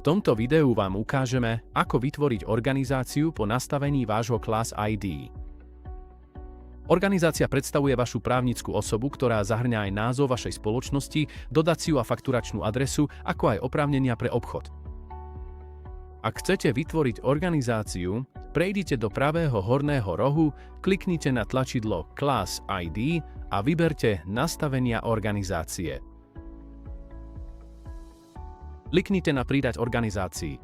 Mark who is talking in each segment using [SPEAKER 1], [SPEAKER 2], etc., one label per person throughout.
[SPEAKER 1] V tomto videu vám ukážeme, ako vytvoriť organizáciu po nastavení vášho Class ID. Organizácia predstavuje vašu právnickú osobu, ktorá zahŕňa aj názov vašej spoločnosti, dodaciu a fakturačnú adresu, ako aj oprávnenia pre obchod. Ak chcete vytvoriť organizáciu, prejdite do pravého horného rohu, kliknite na tlačidlo Class ID a vyberte Nastavenia organizácie. Kliknite na Pridať organizácii.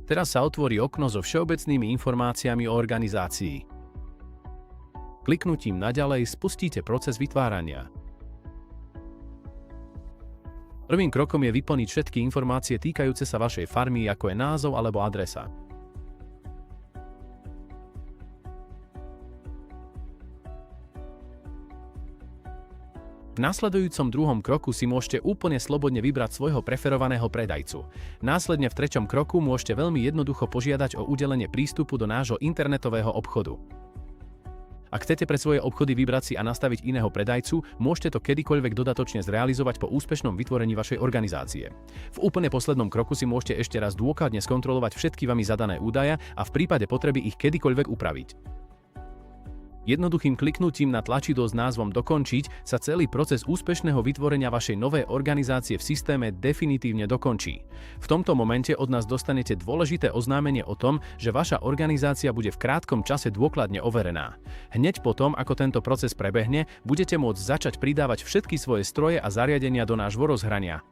[SPEAKER 1] Teraz sa otvorí okno so všeobecnými informáciami o organizácii. Kliknutím naďalej spustíte proces vytvárania. Prvým krokom je vyplniť všetky informácie týkajúce sa vašej farmy, ako je názov alebo adresa. V nasledujúcom druhom kroku si môžete úplne slobodne vybrať svojho preferovaného predajcu. Následne v treťom kroku môžete veľmi jednoducho požiadať o udelenie prístupu do nášho internetového obchodu. Ak chcete pre svoje obchody vybrať si a nastaviť iného predajcu, môžete to kedykoľvek dodatočne zrealizovať po úspešnom vytvorení vašej organizácie. V úplne poslednom kroku si môžete ešte raz dôkladne skontrolovať všetky vami zadané údaje a v prípade potreby ich kedykoľvek upraviť. Jednoduchým kliknutím na tlačidlo s názvom Dokončiť sa celý proces úspešného vytvorenia vašej novej organizácie v systéme definitívne dokončí. V tomto momente od nás dostanete dôležité oznámenie o tom, že vaša organizácia bude v krátkom čase dôkladne overená. Hneď potom, ako tento proces prebehne, budete môcť začať pridávať všetky svoje stroje a zariadenia do nášho rozhrania.